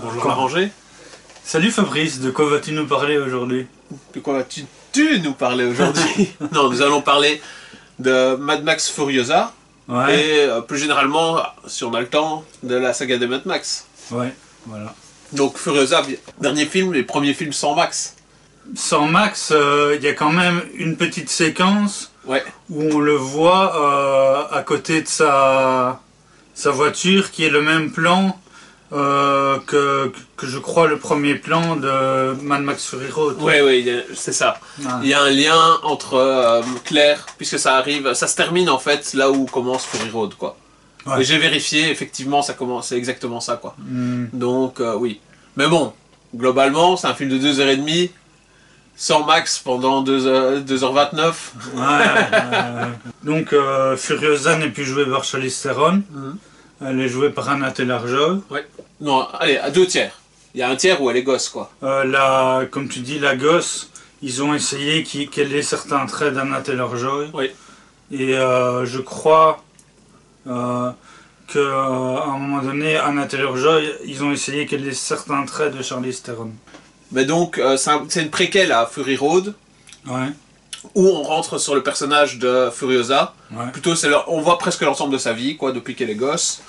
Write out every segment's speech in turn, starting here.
Bonjour Arrangé. Salut Fabrice, de quoi vas-tu nous parler aujourd'hui? De quoi vas-tu nous parler aujourd'hui? Non, nous allons parler de Mad Max Furiosa. Ouais. Et plus généralement, si on a le temps, de la saga de Mad Max. Ouais, voilà. Donc Furiosa, dernier film, les premiers films sans Max. Sans Max, il y a quand même une petite séquence où on le voit à côté de sa voiture, qui est le même plan que je crois le premier plan de Mad Max Fury Road. Oui, c'est ça. Il y a un lien entre Claire, puisque ça arrive, ça se termine en fait là où commence Fury Road, quoi. Ouais. Et j'ai vérifié, effectivement, ça commence, c'est exactement ça, quoi. Donc oui. Mais bon, globalement, c'est un film de 2h30, sans Max pendant 2h29. Donc Furiosa n'est plus jouée par Charlize Theron. Elle est jouée par Anya Taylor-Joy. Ouais. Non, allez, à 2 tiers. Il y a un tiers où elle est gosse, quoi. Comme tu dis, la gosse, ils ont essayé qu'elle ait certains traits d'Anya Taylor-Joy. Oui. Et je crois qu'à un moment donné, Anya Taylor-Joy, ils ont essayé qu'elle ait certains traits de Charlize Theron. Mais donc, c'est une préquelle à Fury Road. Ouais. Où on rentre sur le personnage de Furiosa. Ouais. Plutôt, on voit presque l'ensemble de sa vie, quoi, depuis qu'elle est gosse.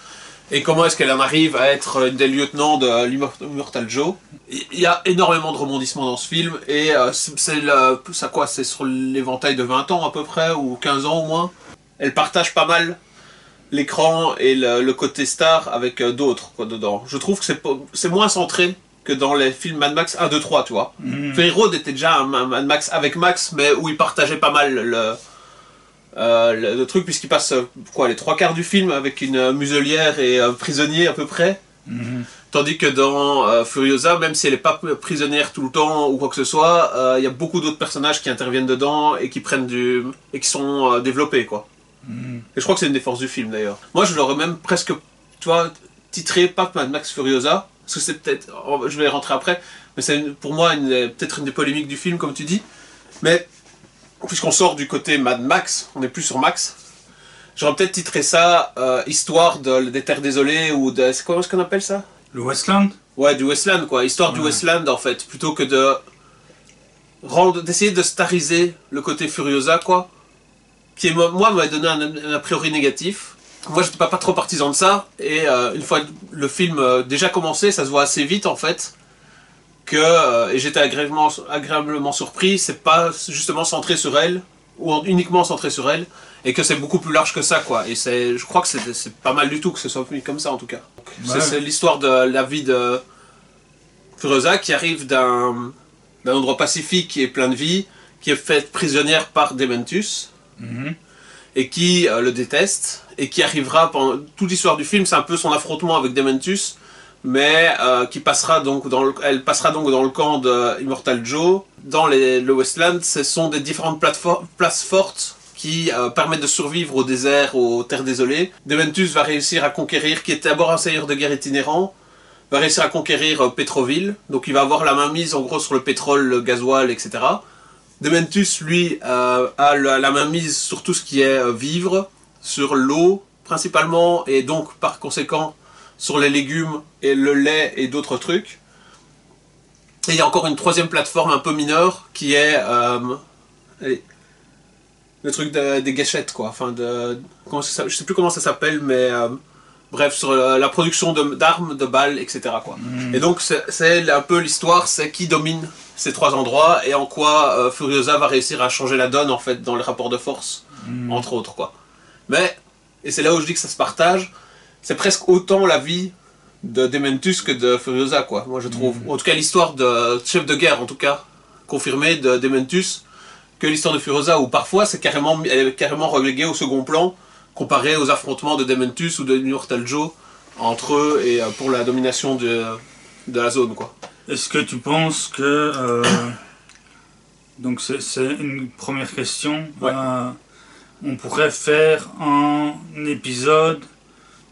Et comment est-ce qu'elle en arrive à être une des lieutenants de l'Immortal Joe. Il y a énormément de rebondissements dans ce film. Et c'est sur l'éventail de 20 ans à peu près, ou 15 ans au moins. Elle partage pas mal l'écran et le côté star avec d'autres, quoi, dedans. Je trouve que c'est moins centré que dans les films Mad Max 1, 2, 3, tu vois. Fury Road était déjà un Mad Max avec Max, mais où il partageait pas mal le truc, puisqu'il passe les 3/4 du film avec une muselière et un prisonnier à peu près. Tandis que dans Furiosa, même si elle n'est pas prisonnière tout le temps ou quoi que ce soit, il y a beaucoup d'autres personnages qui interviennent dedans et qui qui sont développés, quoi. Et je crois que c'est une des forces du film d'ailleurs. Moi je l'aurais même presque, tu vois, titré pas Mad Max Furiosa. Parce que c'est peut-être, je vais rentrer après, mais c'est pour moi peut-être une des polémiques du film, comme tu dis. Mais puisqu'on sort du côté Mad Max, on n'est plus sur Max, j'aurais peut-être titré ça Histoire des Terres Désolées, ou de... C'est quoi ce qu'on appelle ça? Le Westland? Ouais, du Westland, quoi. Histoire du Westland, en fait, plutôt que d'essayer de stariser le côté Furiosa, quoi. Qui, moi, m'avait donné un a priori négatif. Moi, j'étais pas trop partisan de ça, et une fois le film déjà commencé, ça se voit assez vite en fait, et j'étais agréablement surpris, c'est pas justement centré sur elle, ou uniquement centré sur elle, et que c'est beaucoup plus large que ça, quoi. Et je crois que c'est pas mal du tout que ce soit mis comme ça en tout cas. C'est l'histoire de la vie de Furiosa qui arrive d'un endroit pacifique et plein de vie, qui est faite prisonnière par Dementus. Et qui le déteste, et qui arrivera pendant toute l'histoire du film, c'est un peu son affrontement avec Dementus, mais elle passera donc dans le camp de Immortal Joe. Dans le Westland, ce sont des différentes places fortes qui permettent de survivre au désert, aux terres désolées. Dementus va réussir à conquérir, qui est d'abord un seigneur de guerre itinérant, va réussir à conquérir Petroville, donc il va avoir la main mise en gros sur le pétrole, le gasoil, etc. Dementus, lui, a la main mise sur tout ce qui est vivre, sur l'eau principalement, et donc par conséquent sur les légumes et le lait et d'autres trucs. Et il y a encore une troisième plateforme un peu mineure qui est le truc des gâchettes, quoi. Enfin, je sais plus comment ça s'appelle, mais bref, sur la production d'armes, de balles, etc., quoi. Et donc c'est un peu l'histoire, c'est qui domine ces 3 endroits et en quoi Furiosa va réussir à changer la donne en fait dans les rapports de force, entre autres, quoi. Mais, et c'est là où je dis que ça se partage, c'est presque autant la vie de Dementus que de Furiosa, quoi, moi je trouve. En tout cas l'histoire de chef de guerre, en tout cas, confirmée de Dementus, que l'histoire de Furiosa, où parfois elle est carrément reléguée au second plan, comparé aux affrontements de Dementus ou de Immortal Joe entre eux et pour la domination de la zone, quoi. Est-ce que tu penses que... donc c'est une première question. On pourrait faire un épisode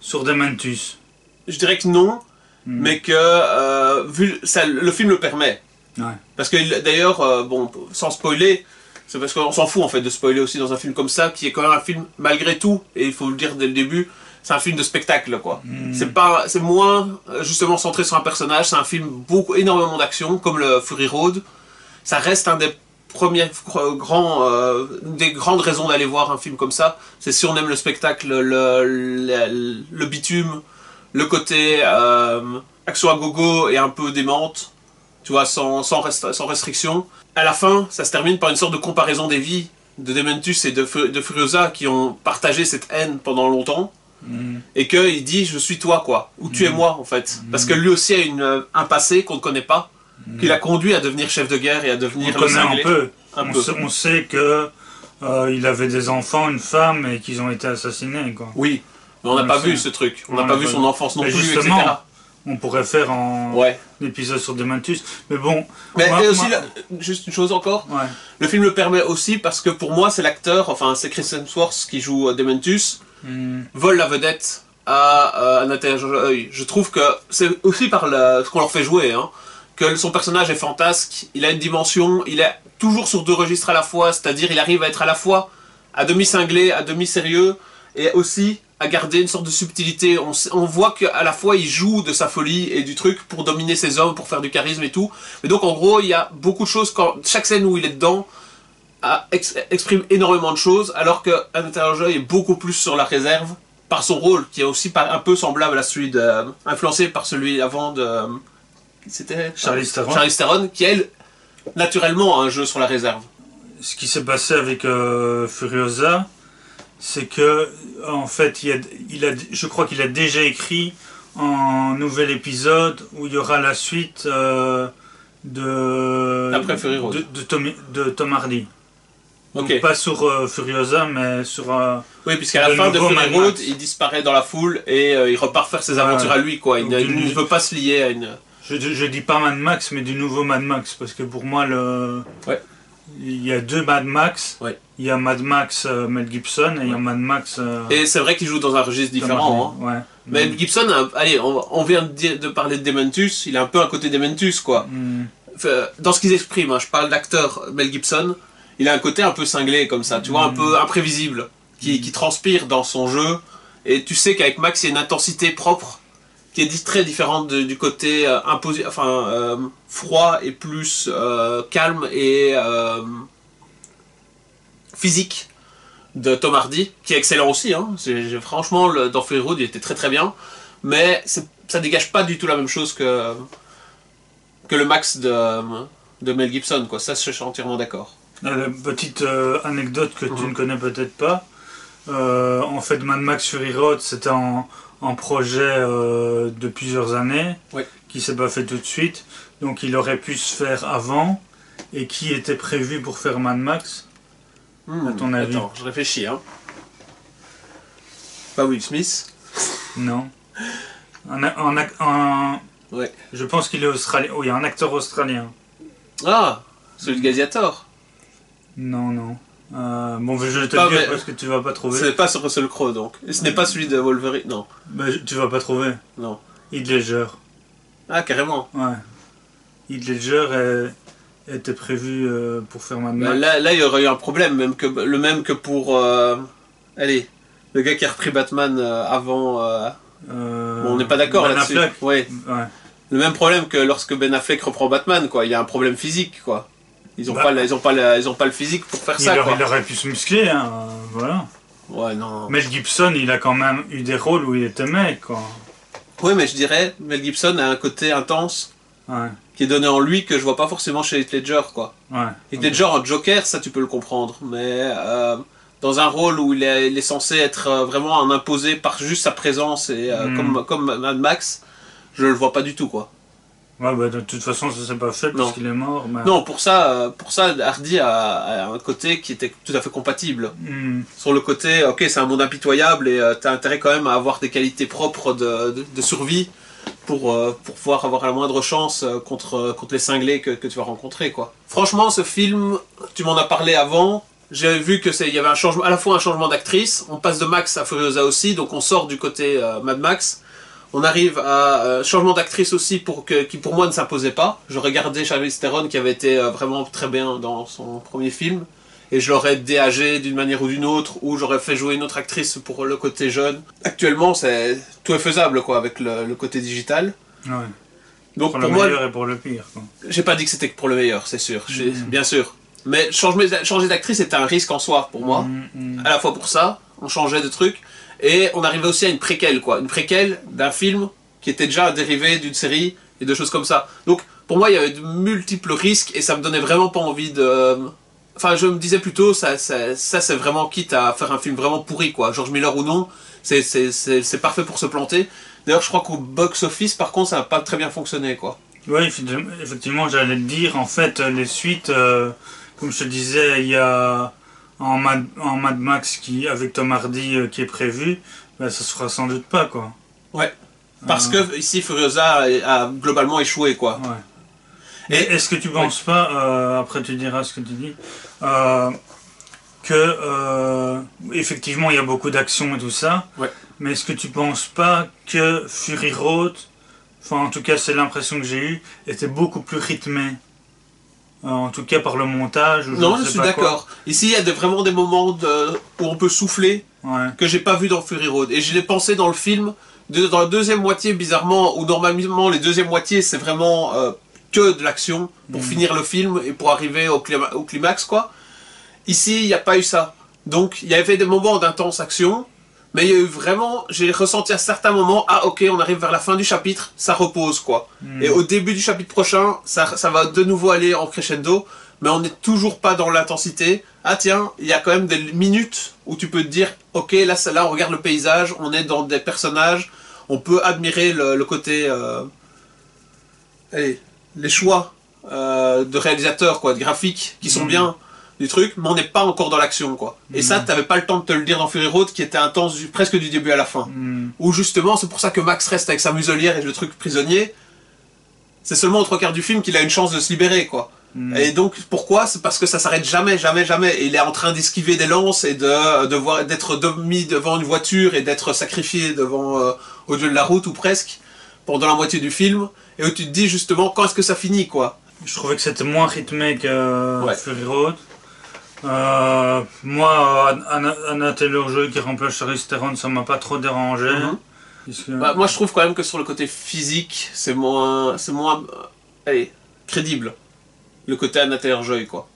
sur Dementus? Je dirais que non, mais que le film le permet. Parce que d'ailleurs, bon, sans spoiler, c'est parce qu'on s'en fout en fait de spoiler aussi dans un film comme ça, qui est quand même un film malgré tout, et il faut le dire dès le début, c'est un film de spectacle, quoi. C'est moins justement centré sur un personnage, c'est un film énormément d'action, comme le Fury Road. Ça reste un des premiers des grandes raisons d'aller voir un film comme ça. C'est si on aime le spectacle, le bitume, le côté action à gogo et un peu démente, tu vois, sans restriction. À la fin, ça se termine par une sorte de comparaison des vies de Dementus et de Furiosa qui ont partagé cette haine pendant longtemps. Et qu'il dit je suis toi, quoi, ou tu es moi, en fait, parce que lui aussi a un passé qu'on ne connaît pas, qui l'a conduit à devenir chef de guerre et à devenir on le connaît cinglé. On sait que il avait des enfants, une femme, et qu'ils ont été assassinés, quoi. Oui, mais on n'a pas vu ce truc, on n'a pas vu son enfance non plus, justement, etc. On pourrait faire un épisode sur Dementus, mais bon. Mais juste une chose encore, le film le permet aussi parce que pour moi c'est l'acteur, enfin c'est Chris Hemsworth qui joue Dementus, vole la vedette à Anastasia Joy. Je trouve que c'est aussi par ce qu'on leur fait jouer, hein, que son personnage est fantasque, il a une dimension, il est toujours sur deux registres à la fois, c'est-à-dire il arrive à être à la fois à demi cinglé, à demi sérieux, et aussi à garder une sorte de subtilité. On voit qu'à la fois il joue de sa folie et du truc pour dominer ses hommes, pour faire du charisme et tout. Mais donc en gros il y a beaucoup de choses, chaque scène où il est dedans exprime énormément de choses, alors que Anastasia Joy est beaucoup plus sur la réserve par son rôle, qui est aussi un peu semblable à celui influencé par celui avant de... C'était Charlize Theron, qui elle, naturellement, a un jeu sur la réserve. Ce qui s'est passé avec Furiosa, c'est que en fait, je crois qu'il a déjà écrit un nouvel épisode où il y aura la suite après Fury Road. de Tom Hardy. Donc pas sur Furiosa, mais sur... oui, puisqu'à la fin de Fury Road, il disparaît dans la foule et il repart faire ses aventures à lui, quoi. Il ne veut pas se lier à une... Je dis pas Mad Max, mais du nouveau Mad Max, parce que pour moi, il y a deux Mad Max. Il y a Mad Max Mel Gibson et il y a Mad Max... Et c'est vrai qu'il joue dans un registre différent. Hein. Mel Gibson, allez, on vient de parler de Dementus, il a un peu un côté Dementus, quoi. Dans ce qu'ils expriment, hein, je parle d'acteur Mel Gibson, il a un côté un peu cinglé comme ça, tu vois, un peu imprévisible, qui transpire dans son jeu. Et tu sais qu'avec Max, il y a une intensité propre qui est très différente du côté froid et plus calme et physique de Tom Hardy, qui est excellent aussi. Hein. Franchement, dans Fury Road, il était très très bien, mais ça dégage pas du tout la même chose que le Max de Mel Gibson, quoi. Ça, je suis entièrement d'accord. Petite anecdote que tu ne connais peut-être pas. En fait, Mad Max Fury Road, c'était un projet de plusieurs années, qui s'est pas fait tout de suite. Donc il aurait pu se faire avant. Et qui était prévu pour faire Mad Max, à ton avis? Attends, je réfléchis. Hein. Pas Will Smith? Non. Je pense qu'il est australien. Oui, un acteur australien. Ah, celui de Gladiator. Non. Bon, je vais te le dire parce que tu vas pas trouver. Ce n'est pas sur Russell Crowe, donc. Et ce n'est pas celui de Wolverine, non. Tu vas pas trouver. Non. Heath Ledger. Ah, carrément. Ouais. Heath Ledger était prévu pour faire Mad Max. Là, il y aurait eu un problème, le même que pour... allez, le gars qui a repris Batman avant... bon, on n'est pas d'accord là-dessus. Ouais. Le même problème que lorsque Ben Affleck reprend Batman, quoi. Il y a un problème physique, quoi. Ils ont pas le physique pour faire ça, quoi. Il aurait pu se muscler, hein, voilà. Ouais, non. Mel Gibson, il a quand même eu des rôles où il était mec, quoi. Oui, mais je dirais, Mel Gibson a un côté intense qui est donné en lui que je vois pas forcément chez Heath Ledger, quoi. Heath Ledger en Joker, ça tu peux le comprendre, mais dans un rôle où il est censé être vraiment un imposé par juste sa présence et comme Mad Max, je le vois pas du tout, quoi. Ouais, bah de toute façon ça s'est pas fait parce qu'il est mort. Mais... Non, pour ça Hardy a un côté qui était tout à fait compatible. Sur le côté, ok, c'est un monde impitoyable et t'as intérêt quand même à avoir des qualités propres de survie pour pouvoir avoir la moindre chance contre les cinglés que tu vas rencontrer, quoi. Franchement, ce film, tu m'en as parlé avant, j'ai vu que il y avait à la fois un changement d'actrice, on passe de Max à Furiosa aussi, donc on sort du côté Mad Max. On arrive à changement d'actrice aussi qui pour moi ne s'imposait pas. Je regardais Charlize Theron qui avait été vraiment très bien dans son premier film. et je l'aurais déagé d'une manière ou d'une autre, ou j'aurais fait jouer une autre actrice pour le côté jeune. Actuellement, tout est faisable quoi, avec le côté digital. Ouais. Donc, pour le meilleur et pour le pire. J'ai pas dit que c'était que pour le meilleur, c'est sûr, bien sûr. Mais changer d'actrice était un risque en soi pour moi. À la fois pour ça, on changeait de truc, et on arrivait aussi à une préquelle, quoi. Une préquelle d'un film qui était déjà dérivé d'une série et de choses comme ça. Donc, pour moi, il y avait de multiples risques et ça me donnait vraiment pas envie de... Enfin, je me disais plutôt, ça c'est vraiment quitte à faire un film vraiment pourri, quoi. George Miller ou non, c'est parfait pour se planter. D'ailleurs, je crois qu'au box-office, par contre, ça n'a pas très bien fonctionné, quoi. Oui, effectivement, j'allais te dire, en fait, les suites, comme je te disais, il y a en Mad Max avec Tom Hardy qui est prévu, ben, ça se fera sans doute pas, quoi. Ouais. Parce que ici, Furiosa a globalement échoué, quoi. Ouais. Et est-ce que tu penses pas, après tu diras ce que tu dis, effectivement il y a beaucoup d'action et tout ça, mais est-ce que tu penses pas que Fury Road, enfin en tout cas c'est l'impression que j'ai eue, était beaucoup plus rythmé, en tout cas par le montage? Non, je suis d'accord. Ici il y a vraiment des moments où on peut souffler, que j'ai pas vu dans Fury Road, et je l'ai pensé dans le film, dans la deuxième moitié bizarrement, où normalement les deuxièmes moitiés c'est vraiment... que de l'action pour finir le film et pour arriver au climax, quoi. Ici, il n'y a pas eu ça. Donc, il y avait des moments d'intense action, mais il y a eu vraiment... J'ai ressenti à certains moments, ah ok, on arrive vers la fin du chapitre, ça repose, quoi. Et au début du chapitre prochain, ça va de nouveau aller en crescendo, mais on n'est toujours pas dans l'intensité. Ah tiens, il y a quand même des minutes où tu peux te dire, ok, là on regarde le paysage, on est dans des personnages, on peut admirer le côté... Allez... les choix de réalisateurs, quoi, de graphiques, qui sont bien du truc, mais on n'est pas encore dans l'action, quoi. Et ça, t'avais pas le temps de te le dire dans Fury Road, qui était intense presque du début à la fin. Où justement, c'est pour ça que Max reste avec sa muselière et le truc prisonnier. C'est seulement aux 3/4 du film qu'il a une chance de se libérer, quoi. Et donc, pourquoi? C'est parce que ça s'arrête jamais, jamais, jamais. Et il est en train d'esquiver des lances et d'être mis devant une voiture et d'être sacrifié au milieu de la route, ou presque, pendant la moitié du film. Et où tu te dis justement, quand est-ce que ça finit, quoi? Je trouvais que c'était moins rythmé que Fury Road. Moi, Anna Taylor-Joy qui remplace Charlize Theron, ça m'a pas trop dérangé. Bah, moi, je trouve quand même que sur le côté physique, c'est moins allez, crédible. Le côté Anna Taylor-Joy, quoi.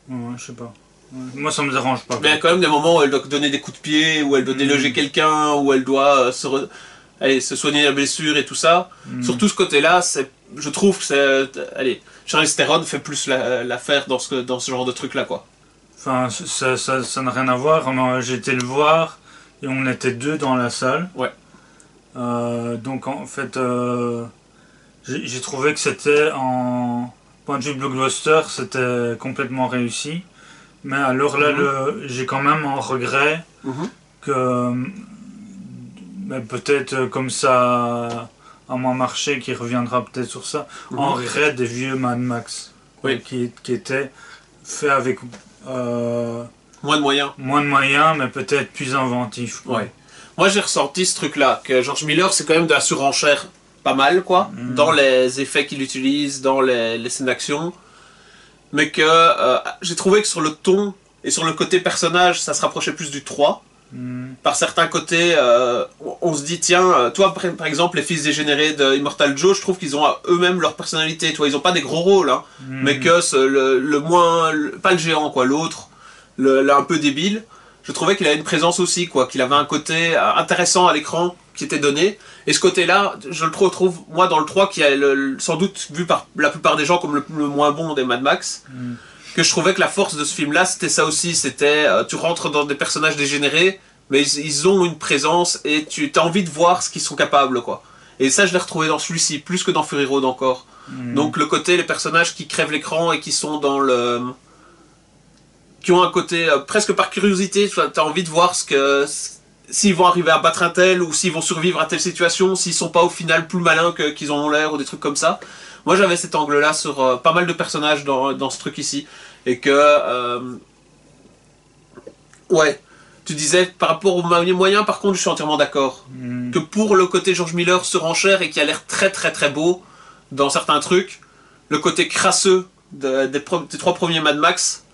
Ouais, je sais pas. Moi, ça me dérange pas. Mais il y a quand même des moments où elle doit donner des coups de pied, où elle doit déloger quelqu'un, où elle doit se soigner la blessure et tout ça. Sur tout ce côté-là, je trouve que Charlize Theron fait plus l'affaire dans ce genre de truc-là, quoi. Enfin, ça n'a rien à voir. J'ai été le voir et on était deux dans la salle. Ouais. Donc en fait, j'ai trouvé que c'était en point de vue blockbuster, c'était complètement réussi. Mais alors là, j'ai quand même un regret que peut-être comme ça a moins marché, qui reviendra peut-être sur ça, un regret des vieux Mad Max, qui était fait avec moins de moyens. Moins de moyens, mais peut-être plus inventif, quoi. Ouais. Moi j'ai ressenti ce truc-là, que George Miller c'est quand même de la surenchère pas mal, quoi, dans les effets qu'il utilise, dans les scènes d'action, mais que j'ai trouvé que sur le ton et sur le côté personnage, ça se rapprochait plus du 3. Par certains côtés, on se dit, tiens, toi par exemple, les fils dégénérés de Immortal Joe, je trouve qu'ils ont eux-mêmes leur personnalité, toi, ils ont pas des gros rôles, hein, mais que le moins, pas le géant, quoi, l'autre, un peu débile, je trouvais qu'il avait une présence aussi, quoi, qu'il avait un côté intéressant à l'écran qui était donné, et ce côté-là, je le retrouve, moi, dans le 3, qui est sans doute vu par la plupart des gens comme le moins bon des Mad Max, que je trouvais que la force de ce film-là, c'était ça aussi, c'était, tu rentres dans des personnages dégénérés, mais ils ont une présence, et tu as envie de voir ce qu'ils sont capables, quoi. Et ça, je l'ai retrouvé dans celui-ci, plus que dans Fury Road encore. Donc le côté, les personnages qui crèvent l'écran et qui sont dans qui ont un côté, presque par curiosité, tu as envie de voir s'ils vont arriver à battre un tel, ou s'ils vont survivre à telle situation, s'ils sont pas au final plus malins qu'ils en ont l'air, ou des trucs comme ça. Moi j'avais cet angle-là sur pas mal de personnages dans ce truc ici. Et que... ouais, tu disais par rapport aux moyens, par contre je suis entièrement d'accord. Que pour le côté George Miller surenchère et qui a l'air très très très beau dans certains trucs, le côté crasseux des 3 premiers Mad Max,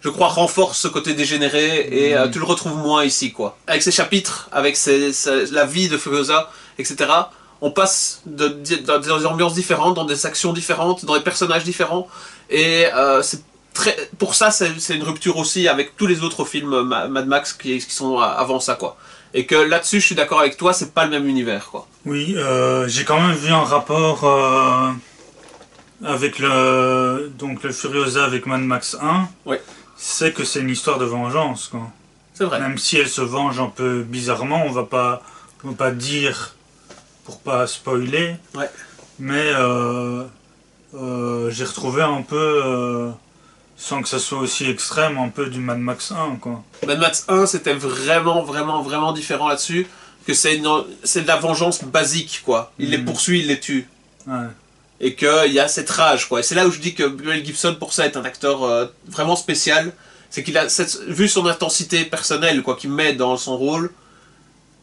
je crois, renforce ce côté dégénéré et tu le retrouves moins ici, quoi. Avec ces chapitres, avec la vie de Furiosa, etc., on passe dans des ambiances différentes, dans des actions différentes, dans des personnages différents, et pour ça, c'est une rupture aussi avec tous les autres films Mad Max qui sont avant ça, quoi. Et que là-dessus, je suis d'accord avec toi, c'est pas le même univers, quoi. Oui, j'ai quand même vu un rapport avec le Furiosa avec Mad Max 1. Ouais. C'est que c'est une histoire de vengeance, quoi. C'est vrai. Même si elle se venge un peu bizarrement, on va pas dire pour pas spoiler. Ouais. Mais j'ai retrouvé un peu, sans que ça soit aussi extrême, un peu du Mad Max 1, quoi. Mad Max 1, c'était vraiment différent là-dessus, que c'est de la vengeance basique, quoi. Il les poursuit, il les tue. Ouais. Et qu'il y a cette rage, quoi. Et c'est là où je dis que Mel Gibson, pour ça, est un acteur vraiment spécial. C'est qu'il a, vu son intensité personnelle, quoi, qu'il met dans son rôle,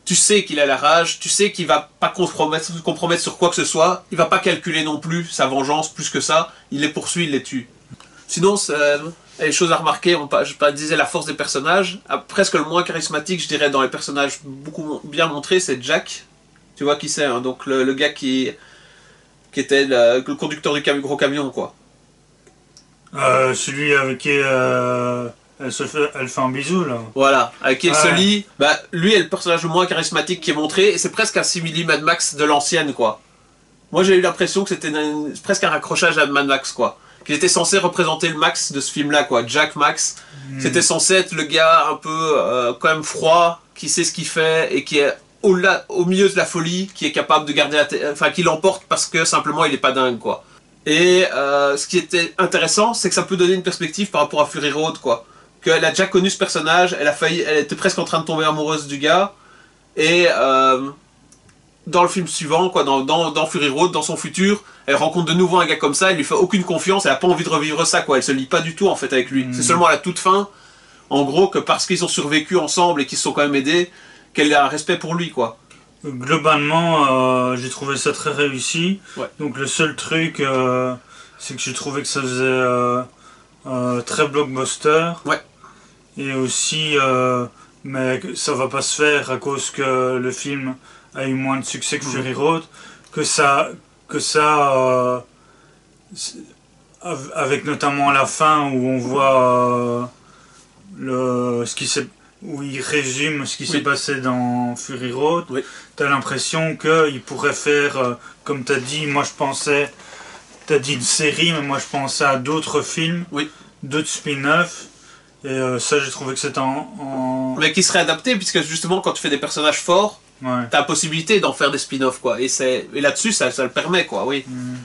tu sais qu'il a la rage, tu sais qu'il va pas compromettre sur quoi que ce soit, il va pas calculer non plus sa vengeance plus que ça, il les poursuit, il les tue. Sinon, les choses à remarquer, je disais la force des personnages, presque le moins charismatique, je dirais, dans les personnages beaucoup bien montrés, c'est Jack. Tu vois qui c'est, hein, donc le gars qui était le conducteur du gros camion, quoi. Celui avec qui elle fait un bisou, là. Voilà, avec qui elle se lie. Bah, lui est le personnage le moins charismatique qui est montré, et c'est presque un simili Mad Max de l'ancienne, quoi. Moi, j'ai eu l'impression que c'était presque un raccrochage à Mad Max, quoi. Qu'il était censé représenter le Max de ce film-là, quoi. Jack Max. C'était censé être le gars un peu, quand même froid, qui sait ce qu'il fait, et qui est au milieu de la folie, qui est capable de garder enfin, qui l'emporte parce que simplement il est pas dingue, quoi. Et ce qui était intéressant, c'est que ça peut donner une perspective par rapport à Fury Road, quoi. Qu'elle a déjà connu ce personnage, elle était presque en train de tomber amoureuse du gars, et dans le film suivant, quoi, dans Fury Road, dans son futur, elle rencontre de nouveau un gars comme ça, elle lui fait aucune confiance, elle a pas envie de revivre ça, quoi. Elle se lie pas du tout en fait avec lui. C'est seulement à la toute fin, en gros, que parce qu'ils ont survécu ensemble et qu'ils se sont quand même aidés, qu'elle a un respect pour lui, quoi. Globalement, j'ai trouvé ça très réussi. Ouais. Donc le seul truc, c'est que j'ai trouvé que ça faisait très blockbuster. Ouais. Et aussi, mais ça va pas se faire à cause que le film a eu moins de succès que Fury Road. Avec notamment la fin où on voit où il résume ce qui s'est passé dans Fury Road, t'as l'impression qu'il pourrait faire, comme t'as dit, t'as dit une série, mais moi je pensais à d'autres films, d'autres spin-offs, et ça j'ai trouvé que c'était Mais qui serait adapté, puisque justement quand tu fais des personnages forts, t'as la possibilité d'en faire des spin-offs, quoi, et là-dessus ça le permet, quoi, oui.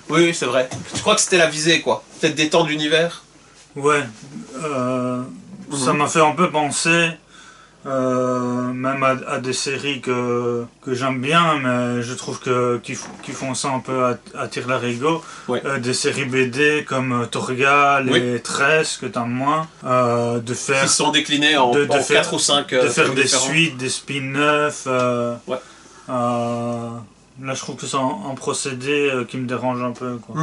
Oui, c'est vrai. Je crois que c'était la visée, quoi, peut-être d'étendre l'univers. Ouais, ça m'a fait un peu penser même à des séries que j'aime bien, mais je trouve qu'ils font ça un peu à tire-larigot. Des séries BD comme Torgal et 13 que t'as moins, de faire, qui sont déclinés en 4 ou 5 de faire des suites, des spin-offs. Là je trouve que c'est un procédé qui me dérange un peu, quoi.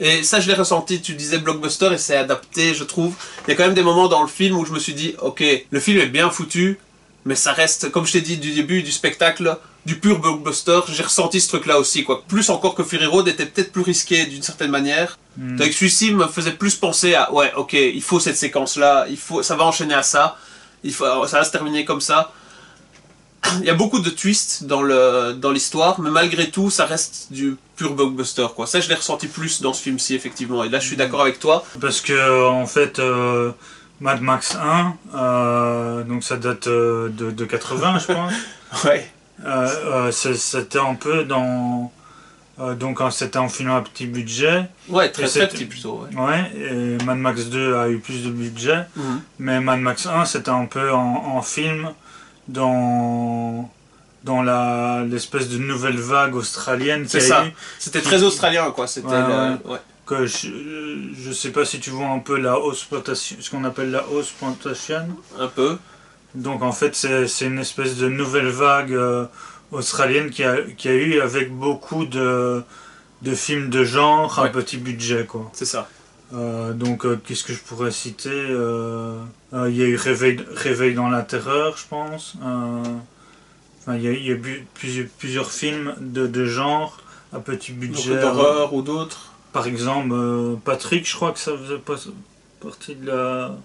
Et ça, je l'ai ressenti, tu disais blockbuster et c'est adapté, je trouve. Il y a quand même des moments dans le film où je me suis dit, ok, le film est bien foutu, mais ça reste, comme je t'ai dit du début du spectacle, du pur blockbuster. J'ai ressenti ce truc-là aussi, quoi. Plus encore que Fury Road était peut-être plus risqué d'une certaine manière. Avec celui-ci, me faisait plus penser à, ouais, ok, il faut cette séquence-là, ça va enchaîner à ça, ça va se terminer comme ça. Il y a beaucoup de twists dans l'histoire, mais malgré tout, ça reste du pur blockbuster, quoi. Ça, je l'ai ressenti plus dans ce film-ci, effectivement. Et là, je suis d'accord avec toi. Parce que, en fait, Mad Max 1, donc ça date de 80, je pense. Ouais. C'était un peu dans... donc c'était un film à petit budget. Ouais, très petit plutôt. Ouais, et Mad Max 2 a eu plus de budget. Mais Mad Max 1, c'était un peu en film dans l'espèce de nouvelle vague australienne. C'est ça. C'était très australien, quoi. C'était que je sais pas si tu vois un peu la hausse plantation, ce qu'on appelle la hausse plantation. Un peu. Donc en fait c'est une espèce de nouvelle vague australienne qui a eu avec beaucoup de films de genre à petit budget, quoi. C'est ça. Qu'est-ce que je pourrais citer? Il y a eu Réveil dans la terreur, je pense. Il y a eu plusieurs films de genre à petit budget. D'horreur ou d'autres? Par exemple, Patrick, je crois que ça faisait partie de la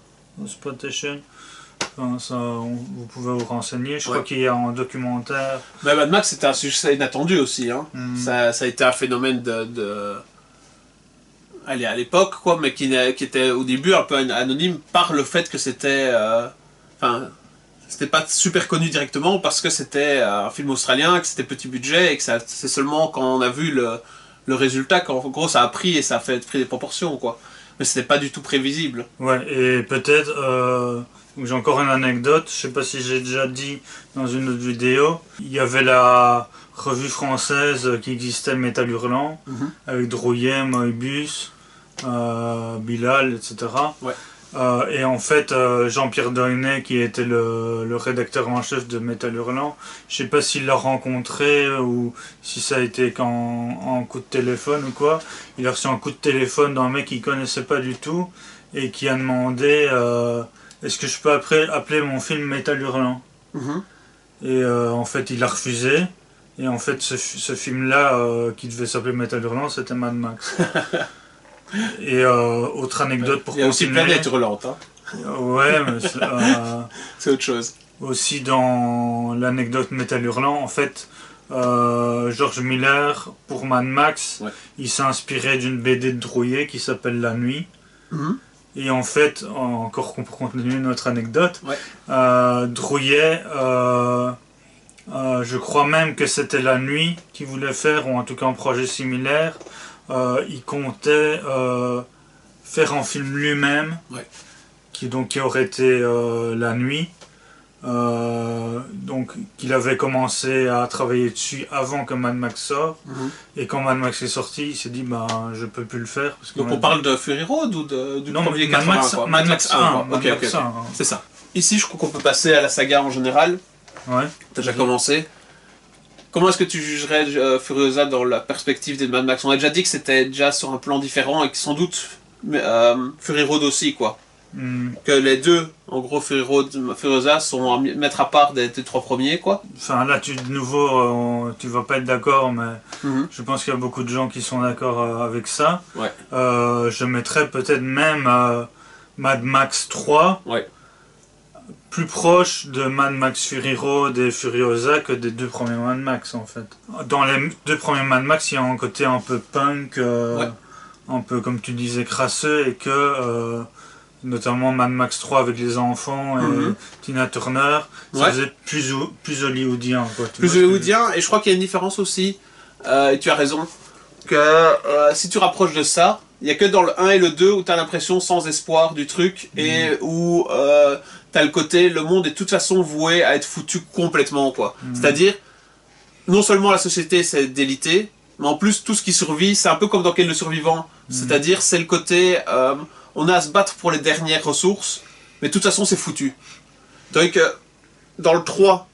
exploitation. Enfin, vous pouvez vous renseigner. Je crois qu'il y a un documentaire. Mais Mad Max, c'était un succès inattendu aussi. Hein. Ça a été un phénomène allez, à l'époque, quoi, mais qui était au début un peu anonyme par le fait que c'était... c'était pas super connu directement parce que c'était un film australien, que c'était petit budget et que c'est seulement quand on a vu le résultat qu'en gros ça a pris et ça a pris des proportions, quoi. Mais c'était pas du tout prévisible. Ouais, et peut-être... j'ai encore une anecdote, je sais pas si j'ai déjà dit dans une autre vidéo. Il y avait la revue française qui existait, Métal Hurlant, avec Drouillet, Moebius, Bilal, etc. Ouais. Et en fait, Jean-Pierre Doinet, qui était le rédacteur en chef de Métal Hurlant, je sais pas s'il l'a rencontré ou si ça a été en coup de téléphone ou quoi. Il a reçu un coup de téléphone d'un mec qu'il connaissait pas du tout et qui a demandé est-ce que je peux appeler mon film Métal Hurlant. Et en fait, il a refusé. Et en fait, ce film-là, qui devait s'appeler Métal Hurlant, c'était Mad Max. Et autre anecdote pour continuer. Il y a aussi Planète Hurlante. Hein. Ouais, mais c'est autre chose. Aussi dans l'anecdote Métal Hurlant, en fait, George Miller, pour Mad Max, il s'est inspiré d'une BD de Drouillet qui s'appelle La Nuit. Et en fait, encore pour continuer notre anecdote, Drouillet, je crois même que c'était La Nuit qu'il voulait faire, ou en tout cas un projet similaire. Il comptait faire un film lui-même, qui aurait été La Nuit. Qu'il avait commencé à travailler dessus avant que Mad Max sorte. Et quand Mad Max est sorti, il s'est dit je peux plus le faire. Parce que donc on parle de Fury Road ou du premier Mad Max 1, Mad Max 1. Ok. C'est ça. Ici, je crois qu'on peut passer à la saga en général. Ouais. T'as déjà commencé. Comment est-ce que tu jugerais Furiosa dans la perspective des Mad Max? On a déjà dit que c'était déjà sur un plan différent et que sans doute Fury Road aussi, quoi. Que les deux, en gros, Fury Road, Furiosa, sont à mettre à part des trois premiers, quoi. Enfin, là, de nouveau, tu vas pas être d'accord, mais je pense qu'il y a beaucoup de gens qui sont d'accord avec ça. Ouais. Je mettrais peut-être même Mad Max 3. Ouais. Plus proche de Mad Max Fury Road et Furiosa que des deux premiers Mad Max, en fait. Dans les deux premiers Mad Max, il y a un côté un peu punk, un peu comme tu disais crasseux, et que notamment Mad Max 3 avec les enfants et Tina Turner, ça faisait plus hollywoodien, quoi. Plus hollywoodien, et je crois qu'il y a une différence aussi, et tu as raison, que si tu rapproches de ça, il n'y a que dans le 1 et le 2 où tu as l'impression sans espoir du truc, et où t'as le côté, le monde est de toute façon voué à être foutu complètement, quoi. C'est-à-dire, non seulement la société c'est délité, mais en plus tout ce qui survit, c'est un peu comme dans Ken le Survivant. C'est-à-dire, c'est le côté, on a à se battre pour les dernières ressources, mais de toute façon c'est foutu. Donc, dans le 3,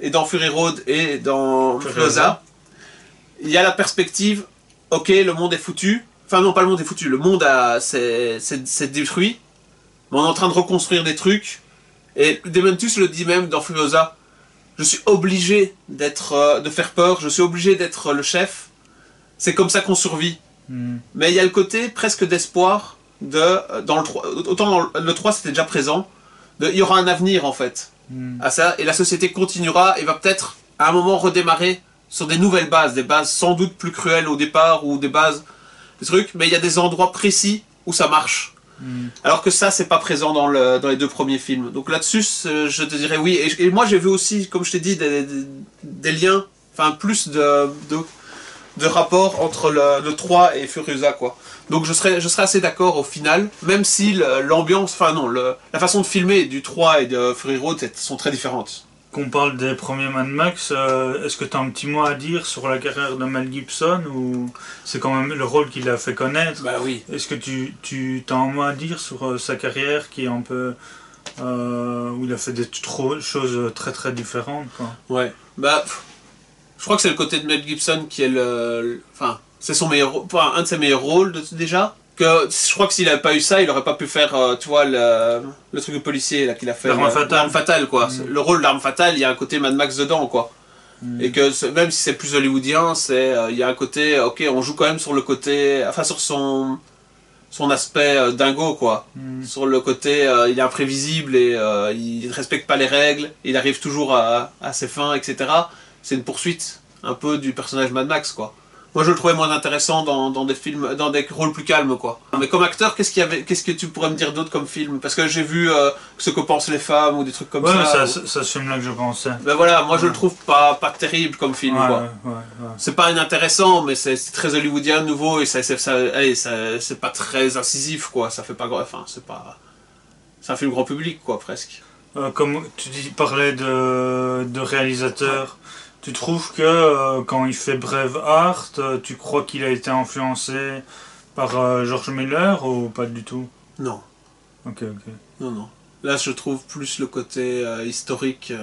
et dans Fury Road, et dans Furiosa, il y a la perspective, ok, le monde est foutu. Enfin non, pas le monde est foutu, le monde c'est détruit, mais on est en train de reconstruire des trucs. Et Dementus le dit même dans Furiosa, je suis obligé de faire peur, je suis obligé d'être le chef, c'est comme ça qu'on survit. Mais il y a le côté presque d'espoir, dans le 3, autant dans le 3 c'était déjà présent, il y aura un avenir en fait, à ça, et la société continuera et va peut-être à un moment redémarrer sur des nouvelles bases, des bases sans doute plus cruelles au départ, ou des bases, des trucs, mais il y a des endroits précis où ça marche. Alors que ça, c'est pas présent dans les deux premiers films. Donc là-dessus, je te dirais oui. Et moi, j'ai vu aussi, comme je t'ai dit, des liens, enfin plus de rapports entre le 3 et Furiosa, quoi. Donc je serais assez d'accord au final, même si l'ambiance, enfin non, la façon de filmer du 3 et de Fury Road sont très différentes. Qu'on parle des premiers Mad Max, est-ce que tu as un petit mot à dire sur la carrière de Mel Gibson, ou c'est quand même le rôle qu'il a fait connaître? Bah oui. Est-ce que tu as un mot à dire sur sa carrière qui est un peu où il a fait des choses très très différentes, quoi? Ouais. Bah je crois que c'est le côté de Mel Gibson qui est enfin c'est son meilleur, un de ses meilleurs rôles déjà. Que je crois que s'il avait pas eu ça, il aurait pas pu faire, tu vois, le truc de policier là qu'il a fait. L'arme fatale, quoi. Le rôle de l'arme fatale, il y a un côté Mad Max dedans, quoi. Et que même si c'est plus hollywoodien, il y a un côté, ok, on joue quand même sur le côté, enfin sur son aspect dingo, quoi. Sur le côté, il est imprévisible et il ne respecte pas les règles, il arrive toujours à ses fins, etc. C'est une poursuite un peu du personnage Mad Max, quoi. Moi, je le trouvais moins intéressant dans des films, dans des rôles plus calmes, quoi. Mais comme acteur, qu'est-ce que tu pourrais me dire d'autre comme film? Parce que j'ai vu Ce que pensent les femmes ou des trucs comme ça. C'est ce film-là que je pensais. Ben voilà, moi je le trouve pas terrible comme film, quoi. C'est pas inintéressant, mais c'est très hollywoodien, nouveau, et c'est pas très incisif, quoi. Ça fait pas enfin, c'est un film grand public, quoi, presque. Comme tu parlais de réalisateur. Tu trouves que quand il fait Braveheart, tu crois qu'il a été influencé par George Miller ou pas du tout? Non. Ok. Non. Là, je trouve plus le côté historique.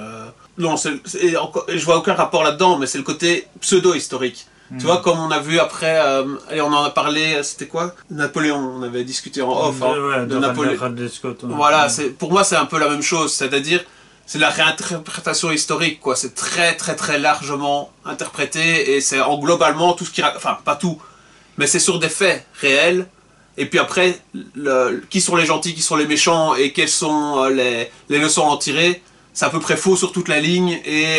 Non, je vois aucun rapport là-dedans, mais c'est le côté pseudo-historique. Tu vois, comme on a vu après, et on en a parlé, c'était quoi? Napoléon, on avait discuté en off de Napoléon. Scott. Voilà, pour moi c'est un peu la même chose, c'est-à-dire c'est la réinterprétation historique, quoi. C'est très très très largement interprété et c'est globalement tout ce qui... Enfin, pas tout, mais c'est sur des faits réels. Et puis après, qui sont les gentils, qui sont les méchants et quelles sont les leçons à en tirer, c'est à peu près faux sur toute la ligne et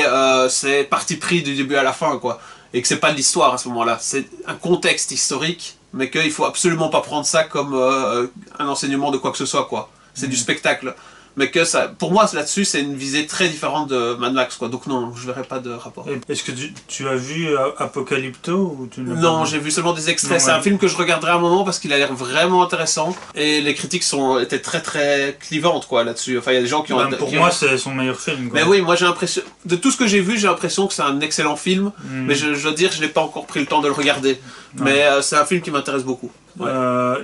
c'est parti pris du début à la fin, quoi. Et que c'est pas de l'histoire à ce moment-là, c'est un contexte historique, mais qu'il faut absolument pas prendre ça comme un enseignement de quoi que ce soit, quoi. C'est du spectacle. Mais que ça, pour moi, là-dessus, c'est une visée très différente de Mad Max, quoi. Donc non, je verrai pas de rapport. Est-ce que tu as vu Apocalypto ou tu Non, j'ai vu seulement des extraits. C'est un film que je regarderai un moment parce qu'il a l'air vraiment intéressant. Et les critiques étaient très très clivantes, quoi, là-dessus. Enfin, il y a des gens qui ont... Pour moi, c'est son meilleur film, quoi. Mais oui, moi j'ai l'impression... De tout ce que j'ai vu, j'ai l'impression que c'est un excellent film. Mais je dois dire, je n'ai pas encore pris le temps de le regarder. Mais c'est un film qui m'intéresse beaucoup. Ouais.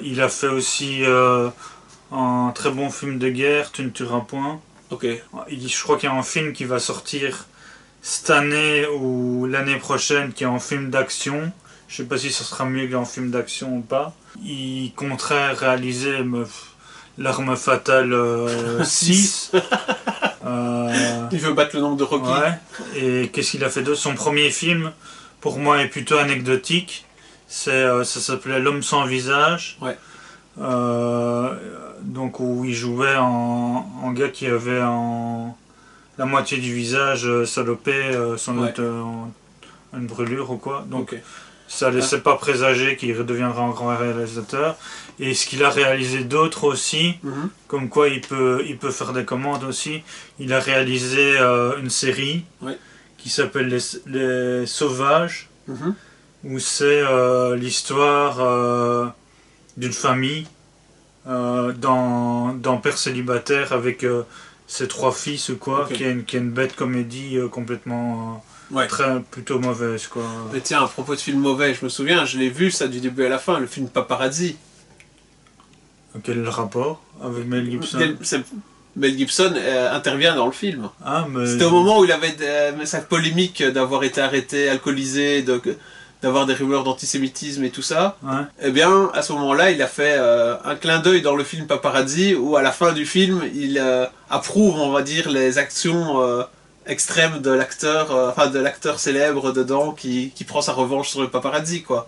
Il a fait aussi... un très bon film de guerre, Tu ne tueras point. Ok. Je crois qu'il y a un film qui va sortir cette année ou l'année prochaine qui est en film d'action. Je sais pas si ce sera mieux qu'un film d'action ou pas. Il compterait réaliser L'Arme Fatale 6. Il veut battre le nombre de Rocky. Ouais. Et qu'est-ce qu'il a fait d'autre? Son premier film, pour moi, est plutôt anecdotique. Ça s'appelait L'Homme sans visage. Ouais. Donc où il jouait en gars qui avait la moitié du visage salopé, sans doute une brûlure ou quoi. Donc ça laissait pas présager qu'il redeviendra un grand réalisateur. Et ce qu'il a réalisé d'autres aussi, comme quoi il peut faire des commandes aussi. Il a réalisé une série qui s'appelle Les Sauvages, où c'est l'histoire d'une famille d'un père célibataire avec ses 3 fils ou quoi, qui est une bête comédie complètement plutôt mauvaise, quoi. Mais tiens, à propos de film mauvais, je me souviens, je l'ai vu ça du début à la fin, le film Paparazzi. Quel est le rapport avec Mel Gibson? Mel Gibson intervient dans le film. Mais... C'était au moment où il avait sa polémique d'avoir été arrêté, alcoolisé, d'avoir des rumeurs d'antisémitisme et tout ça. Et bien, à ce moment-là, il a fait un clin d'œil dans le film Paparazzi, où à la fin du film, il approuve, on va dire, les actions extrêmes de l'acteur célèbre dedans, qui prend sa revanche sur le paparazzi, quoi.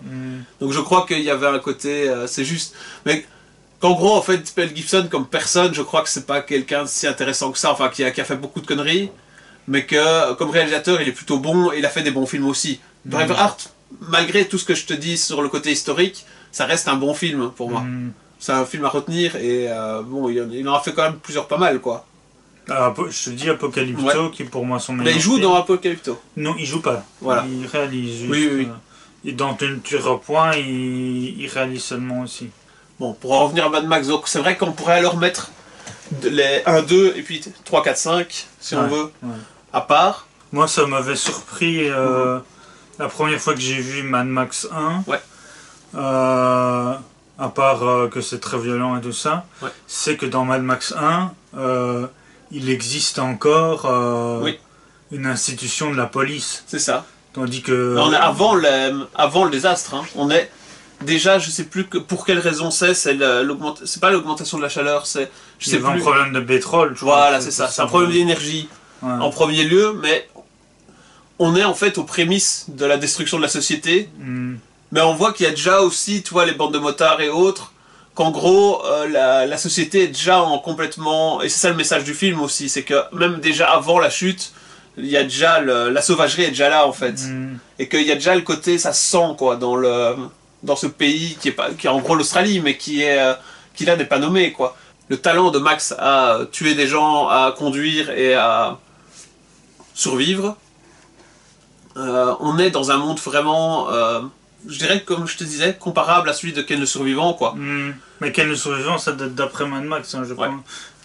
Donc je crois qu'il y avait un côté, c'est juste... Mais qu'en gros, en fait, Mel Gibson, comme personne, je crois que c'est pas quelqu'un si intéressant que ça, enfin, qui a fait beaucoup de conneries, mais que, comme réalisateur, il est plutôt bon, et il a fait des bons films aussi. Braveheart, malgré tout ce que je te dis sur le côté historique, ça reste un bon film pour moi. C'est un film à retenir et bon, il en a fait quand même plusieurs pas mal, quoi. Je te dis Apocalypto qui pour moi sont meilleurs. Mais il joue dans Apocalypto? Non, il joue pas. Voilà. Il réalise juste. Oui. Et dans Tu ne tueras point, il réalise seulement aussi. Bon, pour en revenir à Mad Max, donc c'est vrai qu'on pourrait alors mettre les 1, 2 et puis 3, 4, 5, si on veut, à part. Moi, ça m'avait surpris la première fois que j'ai vu Mad Max 1. À part que c'est très violent et tout ça, c'est que dans Mad Max 1, il existe encore une institution de la police. C'est ça. Tandis que... On est avant le désastre, hein. On est déjà, je sais plus pour quelle raison c'est pas l'augmentation de la chaleur, c'est... Je sais plus. Un problème de pétrole, je Voilà, c'est ça. C'est un problème d'énergie en premier lieu, mais on est en fait aux prémices de la destruction de la société. Mais on voit qu'il y a déjà aussi, tu vois, les bandes de motards et autres, qu'en gros, la société est déjà complètement... Et c'est ça le message du film aussi, c'est que même déjà avant la chute, il y a déjà la sauvagerie est déjà là en fait. Et qu'il y a déjà le côté, ça se sent quoi, dans ce pays qui est en gros l'Australie, mais qui là n'est pas nommé quoi. Le talent de Max à tuer des gens, à conduire et à survivre, on est dans un monde vraiment... je dirais, comme je te disais, comparable à celui de Ken le Survivant, quoi. Mais Ken le Survivant, ça date d'après Mad Max, hein, je pense.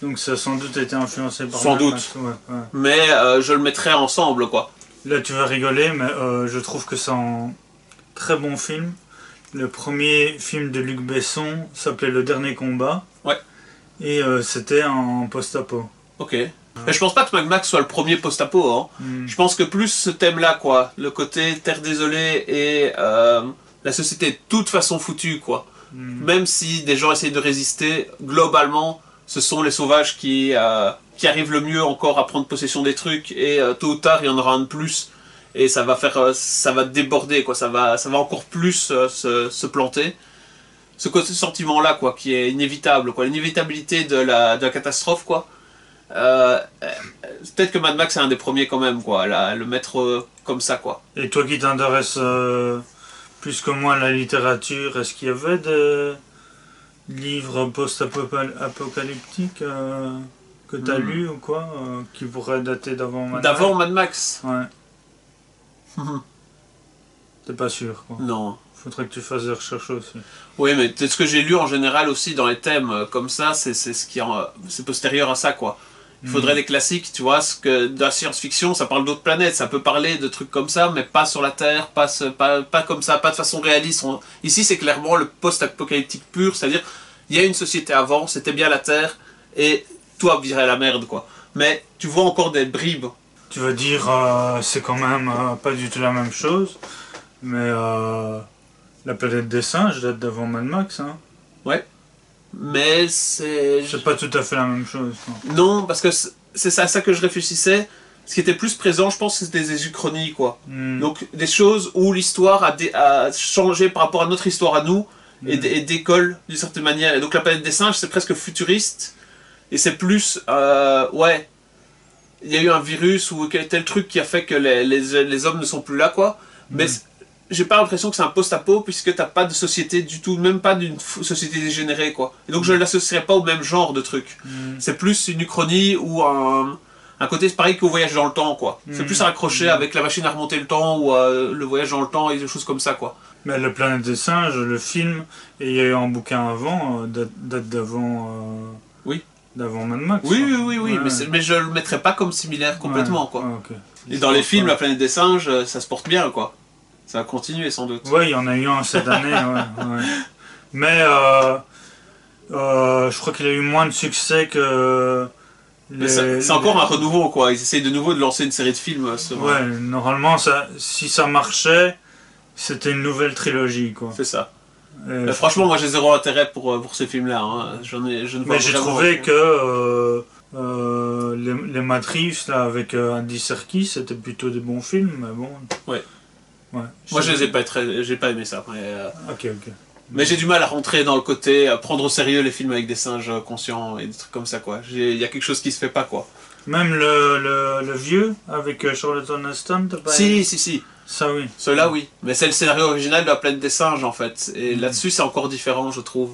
Donc ça a sans doute été influencé par Mad Max. Sans doute. Mais je le mettrais ensemble, quoi. Là, tu vas rigoler, mais je trouve que c'est un très bon film. Le premier film de Luc Besson s'appelait Le Dernier Combat. Ouais. Et c'était en post-apo. Ok. Mais je pense pas que Mad Max soit le premier post-apo, hein. Je pense que plus ce thème-là, quoi, le côté terre désolée et la société est de toute façon foutue, quoi. Même si des gens essayent de résister, globalement, ce sont les sauvages qui arrivent le mieux encore à prendre possession des trucs et tôt ou tard, il y en aura un de plus et ça va déborder, quoi. Ça va encore plus se planter. Ce sentiment-là, quoi, qui est inévitable, quoi, l'inévitabilité de la catastrophe, quoi. Peut-être que Mad Max est un des premiers quand même, quoi, le mettre comme ça, quoi. Et toi qui t'intéresses plus que moi à la littérature, est-ce qu'il y avait des livres post-apocalyptiques que tu as lus ou quoi, qui pourraient dater d'avant Mad Max? D'avant Mad Max? Ouais. T'es pas sûr, quoi. Non. Faudrait que tu fasses des recherches aussi. Oui, mais ce que j'ai lu en général aussi dans les thèmes comme ça, c'est postérieur à ça, quoi. Il faudrait des classiques, tu vois, de la science-fiction, ça parle d'autres planètes, ça peut parler de trucs comme ça, mais pas sur la Terre, pas comme ça, pas de façon réaliste. Ici, c'est clairement le post-apocalyptique pur, c'est-à-dire, il y a une société avant, c'était bien la Terre, et toi, virait la merde, quoi. Mais tu vois encore des bribes. Tu veux dire, c'est quand même pas du tout la même chose, mais la planète des singes date d'avant Mad Max, hein. Ouais. Mais c'est pas tout à fait la même chose. Non, parce que c'est à ça que je réfléchissais. Ce qui était plus présent, je pense que c'était des uchronies, quoi. Donc des choses où l'histoire a changé par rapport à notre histoire à nous et décolle d'une certaine manière. Et donc la planète des singes, c'est presque futuriste. Et c'est plus... ouais. Il y a eu un virus ou tel truc qui a fait que les hommes ne sont plus là, quoi. Mais j'ai pas l'impression que c'est un post-apo puisque t'as pas de société du tout, même pas d'une société dégénérée, quoi. Et donc je l'associerais pas au même genre de truc. C'est plus une uchronie ou un côté pareil qu'au voyage dans le temps, quoi. C'est plus à raccrocher avec la machine à remonter le temps ou le voyage dans le temps et des choses comme ça, quoi. Mais La planète des singes, le film, et il y a eu un bouquin avant, date d'avant... oui. D'avant Mad Max. Oui, ouais. mais je le mettrais pas comme similaire complètement, quoi. Okay. Et dans les films, La planète des singes, ça se porte bien, quoi. Ça va continuer sans doute. Oui, il y en a eu un cette année, ouais. Mais je crois qu'il a eu moins de succès que... C'est encore un renouveau, quoi. Ils essayent de nouveau de lancer une série de films. Ouais, normalement, si ça marchait, c'était une nouvelle trilogie, quoi. C'est ça. Franchement, moi j'ai zéro intérêt pour ces films-là. Hein. Mais j'ai trouvé que les Matrix, là, avec Andy Serkis, c'était plutôt des bons films, mais bon... Ouais. Moi je les ai pas j'ai pas aimé ça. Mais, ok. Mais j'ai du mal à rentrer dans le côté prendre au sérieux les films avec des singes conscients et des trucs comme ça, quoi. Il y a quelque chose qui se fait pas, quoi. Même le vieux avec Charlton Heston, t'as pas aimé? Si. Ça oui. Ceux-là oui. Mais c'est le scénario original de La planète des singes en fait. Et là-dessus c'est encore différent, je trouve.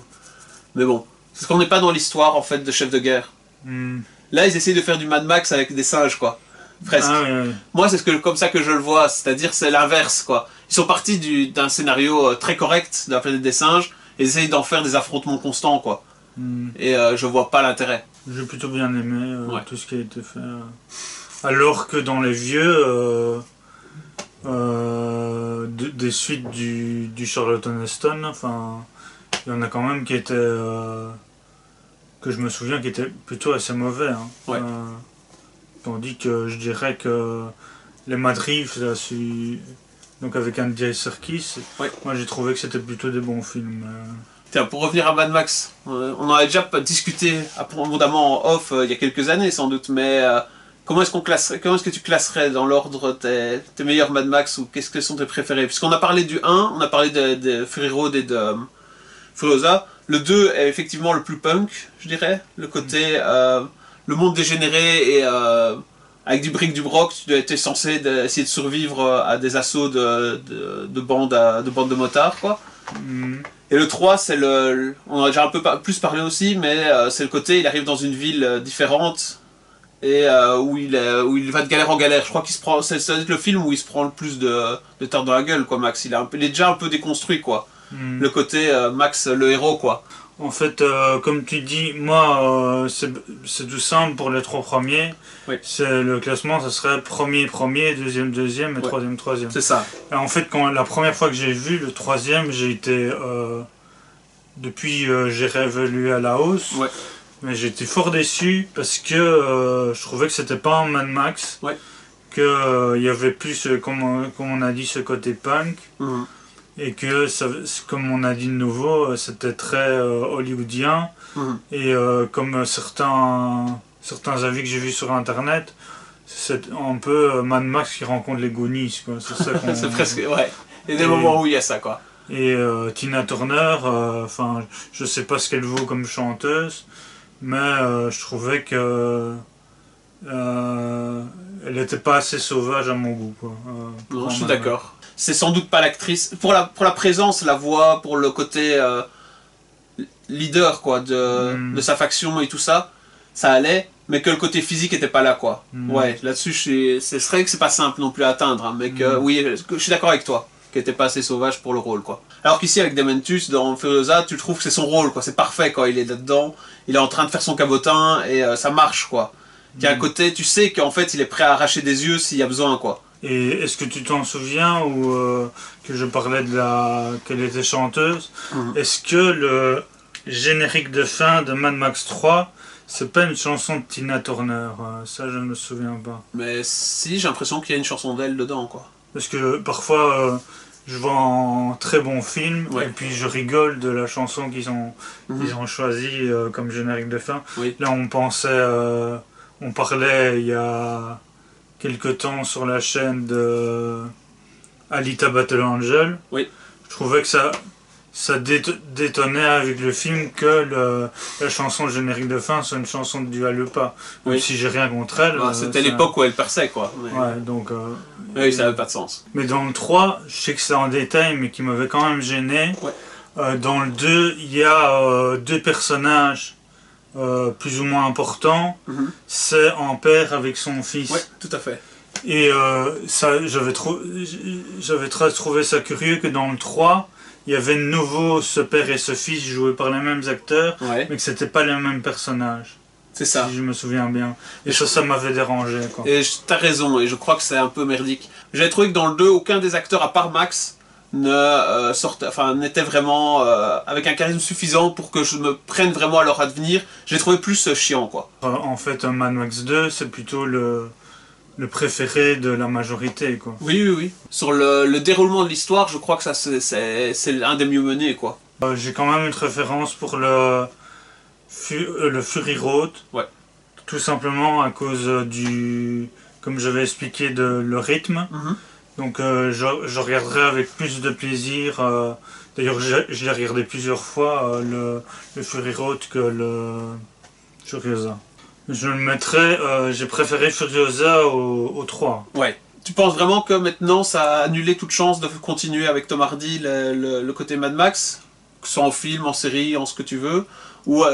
Mais bon, c'est qu'on n'est pas dans l'histoire en fait de Chef de guerre. Là ils essayent de faire du Mad Max avec des singes, quoi. Presque. Oui. Moi c'est comme ça que je le vois, c'est-à-dire c'est l'inverse, quoi. Ils sont partis d'un scénario très correct de La planète des singes et essayent d'en faire des affrontements constants, quoi. Et je vois pas l'intérêt. J'ai plutôt bien aimé tout ce qui a été fait. Alors que dans les vieux, des suites du Charlton Heston, enfin, il y en a quand même qui étaient, que je me souviens, qui étaient plutôt assez mauvais. Hein. Ouais. Tandis que je dirais que les Matrix, là, donc avec Andy Serkis. Ouais. Moi j'ai trouvé que c'était plutôt des bons films. Tiens, pour revenir à Mad Max, on en a déjà discuté abondamment en off il y a quelques années sans doute, mais comment est-ce que tu classerais dans l'ordre tes meilleurs Mad Max, ou qu'est-ce que sont tes préférés? Puisqu'on a parlé du 1, on a parlé de Fury Road et de Furiosa. Le 2 est effectivement le plus punk, je dirais. Le côté, le monde dégénéré et avec du bric du broc, tu étais censé essayer de survivre à des assauts de bandes de motards, quoi. Et le 3, c'est on en a déjà un peu plus parlé aussi, mais c'est le côté, il arrive dans une ville différente et où il va de galère en galère. Je crois qu'il se prend, c'est le film où il se prend le plus de terre dans la gueule, quoi, Max. Il est déjà un peu déconstruit, quoi. Le côté Max, le héros, quoi. En fait, comme tu dis, moi, c'est tout simple pour les 3 premiers. Oui. Le classement, ça serait premier, deuxième et troisième. C'est ça. Et en fait, la première fois que j'ai vu le 3e, j'ai été... depuis, j'ai réévalué à la hausse. Ouais. Mais j'ai été fort déçu parce que je trouvais que c'était pas un Mad Max. Ouais. Qu'il y avait plus, comme on a dit, ce côté punk. Et que, comme on a dit de nouveau, c'était très hollywoodien. Et comme certains avis que j'ai vus sur internet, c'est un peu Mad Max qui rencontre les Goonies, quoi. C'est ça qu'on... C'est presque, ouais. Il y a des moments où il y a ça, quoi. Et Tina Turner, enfin, je sais pas ce qu'elle vaut comme chanteuse, mais je trouvais que elle était pas assez sauvage à mon goût, quoi. Non, je suis d'accord. C'est sans doute pas l'actrice. Pour la présence, la voix, pour le côté leader, quoi, de sa faction et tout ça, ça allait, mais que le côté physique était pas là, quoi. Ouais, là-dessus, c'est vrai que c'est pas simple non plus à atteindre, hein, mais que, oui, je suis d'accord avec toi, qu'elle était pas assez sauvage pour le rôle, quoi. Alors qu'ici, avec Dementus, dans Furiosa, tu trouves que c'est son rôle, quoi, c'est parfait, quoi, il est là-dedans, il est en train de faire son cabotin, et ça marche, quoi. Il y a un côté, tu sais qu'en fait, il est prêt à arracher des yeux s'il y a besoin, quoi. Et est-ce que tu t'en souviens, ou que je parlais qu'elle était chanteuse, est-ce que le générique de fin de Mad Max 3, c'est pas une chanson de Tina Turner? Ça, je ne me souviens pas. Mais si, j'ai l'impression qu'il y a une chanson d'elle dedans, quoi. Parce que parfois, je vois un très bon film, et puis je rigole de la chanson qu'ils ont choisie comme générique de fin. Oui. Là, on parlait il y a quelque temps sur la chaîne de Alita Battle Angel. Oui. Je trouvais que ça détonnait avec le film que la chanson générique de fin soit une chanson de Dua Lipa. Même si j'ai rien contre elle. C'était l'époque où elle perçait, quoi. Mais... Ouais, donc... oui, ça n'avait pas de sens. Mais dans le 3, je sais que c'est en détail, mais qui m'avait quand même gêné. Ouais. Dans le 2, il y a 2 personnages plus ou moins important, c'est un père avec son fils. Oui, tout à fait. Et j'avais trouvé ça curieux que dans le 3, il y avait de nouveau ce père et ce fils joués par les mêmes acteurs, mais que c'était pas les mêmes personnages. C'est ça. Si je me souviens bien. Et ça m'avait dérangé, quoi. Et t'as raison, et je crois que c'est un peu merdique. J'avais trouvé que dans le 2, aucun des acteurs, à part Max, n'était vraiment avec un charisme suffisant pour que je me prenne vraiment à leur advenir. J'ai trouvé plus chiant, quoi. En fait, Mad Max 2, c'est plutôt le préféré de la majorité, quoi. Oui. Sur le déroulement de l'histoire, je crois que ça c'est un des mieux menés, quoi. J'ai quand même une référence pour le Fury Road. Ouais. Tout simplement à cause comme j'avais expliqué, le rythme. Donc je regarderai avec plus de plaisir, d'ailleurs je l'ai regardé plusieurs fois, le Fury Road que le Furiosa. Je le mettrais, j'ai préféré Furiosa au 3. Ouais. Tu penses vraiment que maintenant ça a annulé toute chance de continuer avec Tom Hardy le côté Mad Max, que ce soit en film, en série, en ce que tu veux, ou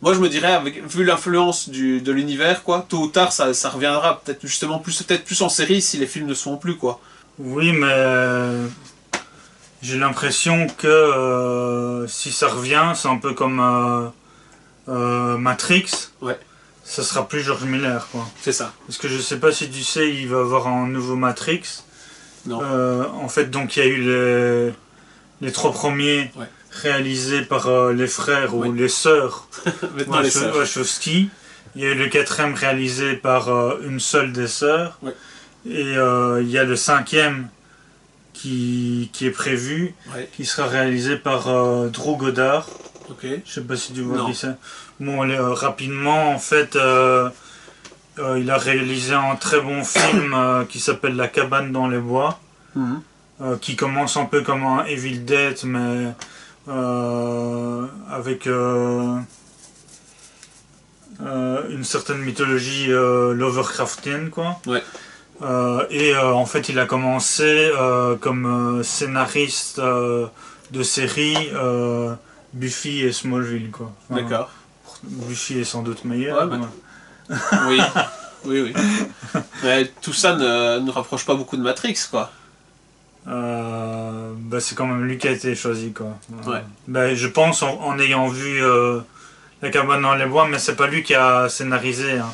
moi je me dirais, vu l'influence de l'univers, quoi, tôt ou tard ça reviendra peut-être justement plus en série si les films ne sont plus, quoi. Oui, mais j'ai l'impression que si ça revient, c'est un peu comme Matrix. Ouais. Ça sera plus George Miller, quoi. C'est ça. Parce que je sais pas si tu sais, il va avoir un nouveau Matrix. Non. En fait, donc il y a eu les 3 premiers. Ouais. Réalisé par les frères ou les sœurs Wachowski. Il y a eu le 4e réalisé par une seule des sœurs. Et il y a le 5e qui est prévu, qui sera réalisé par Drew Goddard. Okay. Je sais pas si tu vois qui c'est. Bon, rapidement, en fait, il a réalisé un très bon film qui s'appelle La cabane dans les bois, qui commence un peu comme un Evil Dead, mais avec une certaine mythologie Lovecraftienne, quoi. Ouais. En fait, il a commencé comme scénariste de série Buffy et Smallville, quoi. Enfin, d'accord. Buffy est sans doute meilleur. Ouais, oui, oui. Mais tout ça ne rapproche pas beaucoup de Matrix, quoi. C'est quand même lui qui a été choisi, quoi. Ouais. Je pense en ayant vu La cabane dans les bois, mais c'est pas lui qui a scénarisé. Hein.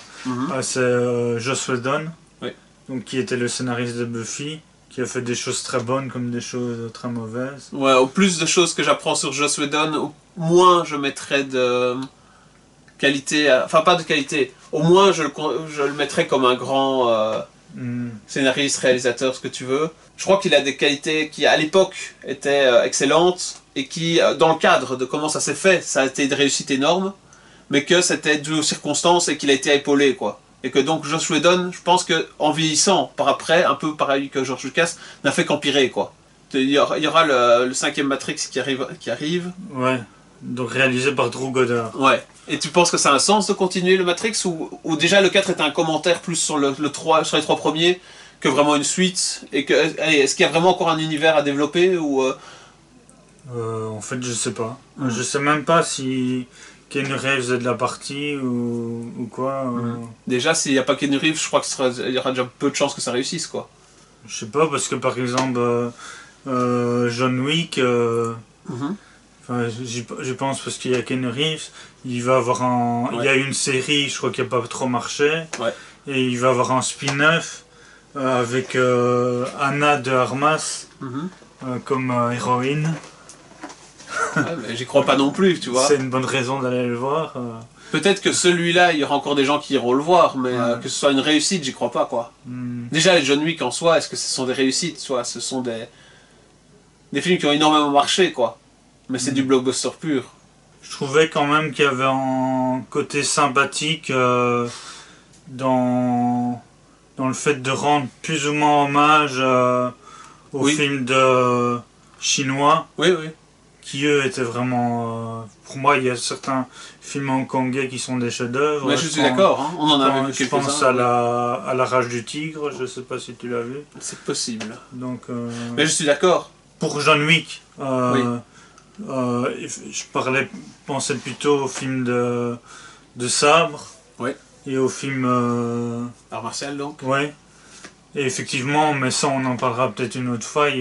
C'est Joss Whedon, donc, qui était le scénariste de Buffy, qui a fait des choses très bonnes comme des choses très mauvaises. Ouais, au plus de choses que j'apprends sur Joss Whedon, au moins je mettrais de qualité, enfin pas de qualité, au moins je le mettrais comme un grand scénariste, réalisateur, ce que tu veux. Je crois qu'il a des qualités qui à l'époque étaient excellentes et qui, dans le cadre de comment ça s'est fait, ça a été une réussite énorme, mais que c'était dû aux circonstances et qu'il a été épaulé, quoi. Et que donc Joss Whedon, je pense qu'en vieillissant par après, un peu pareil que George Lucas, n'a fait qu'empirer, quoi. Il y aura le 5e Matrix qui arrive. Ouais, donc réalisé par Drew Goddard. Ouais. Et tu penses que ça a un sens de continuer le Matrix ou déjà le 4 est un commentaire plus sur le 3, sur les 3 premiers que vraiment une suite et que est-ce qu'il y a vraiment encore un univers à développer ou En fait, je sais pas. Je sais même pas si Keanu Reeves est de la partie ou quoi. Déjà, s'il n'y a pas Keanu Reeves, je crois qu'il y aura déjà peu de chances que ça réussisse, quoi. Je sais pas, parce que par exemple, John Wick, je pense parce qu'il y a Keanu Reeves, il va avoir il y a une série, je crois qui n'a pas trop marché, et il va avoir un spin-off avec Anna de Armas comme héroïne. Ouais, mais j'y crois pas non plus, tu vois. C'est une bonne raison d'aller le voir. Peut-être que celui-là, il y aura encore des gens qui iront le voir, mais que ce soit une réussite, j'y crois pas, quoi. Déjà, les John Wick en soi, est-ce que ce sont des réussites, soit ce sont des films qui ont énormément marché, quoi. Mais c'est du blockbuster pur. Je trouvais quand même qu'il y avait un côté sympathique dans le fait de rendre plus ou moins hommage aux films de chinois. Oui. Qui eux étaient vraiment... pour moi, il y a certains films hongkongais qui sont des chefs-d'œuvre. Mais je suis d'accord, hein. On en a vu quelques-uns. Je pense à la Rage du Tigre, je sais pas si tu l'as vu. C'est possible. Donc, mais je suis d'accord. Pour John Wick, je pensais plutôt au film de sabre. Oui. Et au film... Art martial, donc. Oui. Et effectivement, mais ça, on en parlera peut-être une autre fois. Il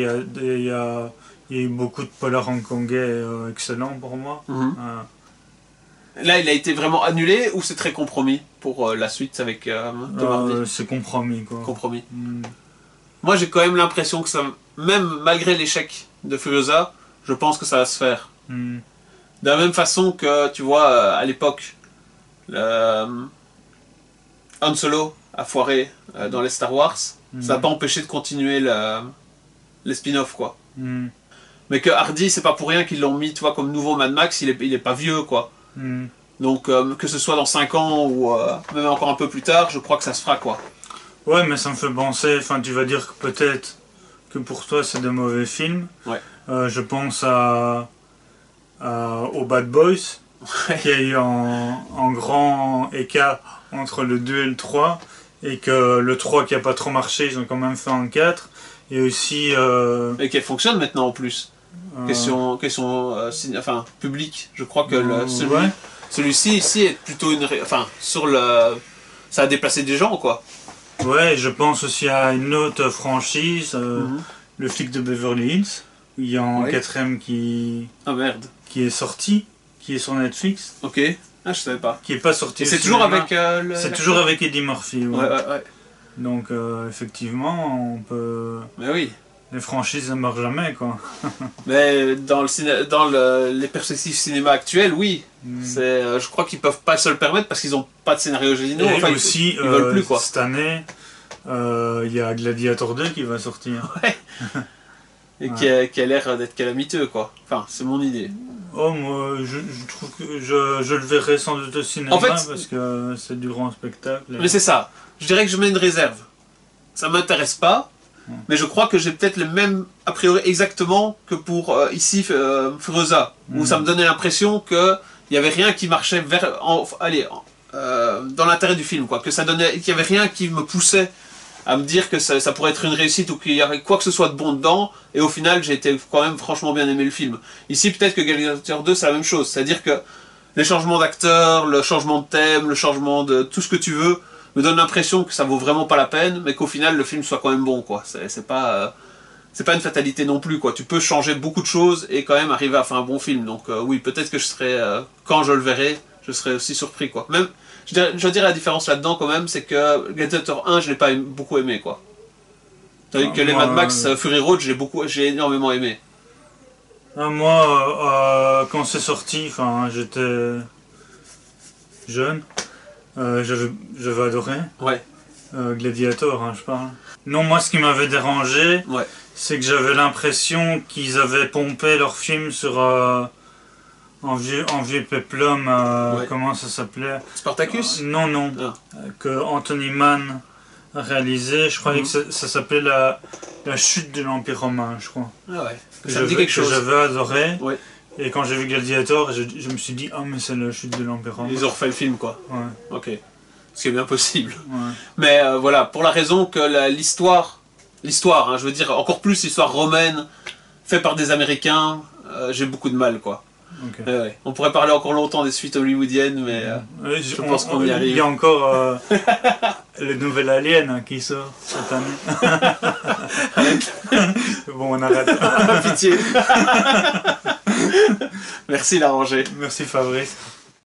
y a eu beaucoup de polars hongkongais excellents pour moi. Là, il a été vraiment annulé ou c'est très compromis pour la suite avec Tom Hardy? C'est compromis, quoi. Compromis. Moi, j'ai quand même l'impression que ça, même malgré l'échec de Furiosa, je pense que ça va se faire. De la même façon que, tu vois, à l'époque, Han Solo a foiré dans les Star Wars, ça n'a pas empêché de continuer les spin-offs, quoi. Mais que Hardy, c'est pas pour rien qu'ils l'ont mis, tu vois, comme nouveau Mad Max, il est pas vieux, quoi. Donc, que ce soit dans 5 ans ou même encore un peu plus tard, je crois que ça se fera, quoi. Ouais, mais ça me fait penser, enfin, tu vas dire que peut-être que pour toi c'est de mauvais films. Ouais. Je pense aux Bad Boys, qui a eu un grand écart entre le 2 et le 3, et que le 3 qui a pas trop marché, ils ont quand même fait un 4. Et aussi... Et qu'elle fonctionne maintenant en plus. Question enfin, publique. Je crois que celui-ci ici est plutôt une... Enfin, ça a déplacé des gens, quoi. Ouais, je pense aussi à une autre franchise, le flic de Beverly Hills, où il y a un 4ème qui est sorti, qui est sur Netflix. Ok, je savais pas. Qui est pas sorti. Et c'est toujours avec c'est toujours avec Eddie Murphy. Ouais. Donc effectivement, on peut... Mais oui. Les franchises ne meurent jamais, quoi. Mais dans les perspectives cinéma actuelles, oui. Je crois qu'ils peuvent pas se le permettre parce qu'ils n'ont pas de scénario originaux. Et aussi, ils veulent plus, quoi. Cette année, il y a Gladiator 2 qui va sortir. Ouais. et qui a l'air d'être calamiteux, quoi. Enfin, c'est mon idée. Oh, moi, je trouve que je le verrai sans doute au cinéma, en fait, parce que c'est du grand spectacle. Mais c'est ça. Je dirais que je mets une réserve. Ça m'intéresse pas, mais je crois que j'ai peut-être le même a priori exactement que pour ici Furiosa, où ça me donnait l'impression que il y avait rien qui marchait dans l'intérêt du film, quoi. Qu'il y avait rien qui me poussait à me dire que ça pourrait être une réussite ou qu'il y avait quoi que ce soit de bon dedans, et au final j'ai été quand même franchement bien aimé le film. Ici peut-être que Gladiator 2 c'est la même chose, c'est-à-dire que les changements d'acteurs, le changement de thème, le changement de tout ce que tu veux, me donne l'impression que ça vaut vraiment pas la peine, mais qu'au final le film soit quand même bon, quoi. C'est pas une fatalité non plus, quoi. Tu peux changer beaucoup de choses et quand même arriver à faire un bon film, donc oui, peut-être que je serai, quand je le verrai, je serai aussi surpris, quoi. Même, je dirais la différence là-dedans quand même, c'est que Gladiator 1, je l'ai pas beaucoup aimé, quoi. Tandis que les Mad Max Fury Road, j'ai énormément aimé. Moi, quand c'est sorti, j'étais jeune, j'avais adoré. Ouais. Gladiator, je parle. Non, moi, ce qui m'avait dérangé, c'est que j'avais l'impression qu'ils avaient pompé leur film sur en vieux péplum, comment ça s'appelait? Spartacus? Non. Que Anthony Mann a réalisé. Je croyais que ça s'appelait la chute de l'Empire romain, je crois. Ah ouais. Ça me dit quelque chose. Que j'avais adoré. Ouais. Et quand j'ai vu Gladiator, je me suis dit, ah, mais c'est la chute de l'Empire romain. Ils ont refait le film, quoi. Ouais. Ok. Ce qui est bien possible. Ouais. Mais voilà, pour la raison que l'histoire, je veux dire, encore plus l'histoire romaine, faite par des Américains, j'ai beaucoup de mal, quoi. Okay. Ouais. On pourrait parler encore longtemps des suites hollywoodiennes, mais je pense qu'on y arrive. Il y a encore le nouvel Alien qui sort cette année. Bon, on arrête. Pitié. Merci Larranger. Merci Fabrice.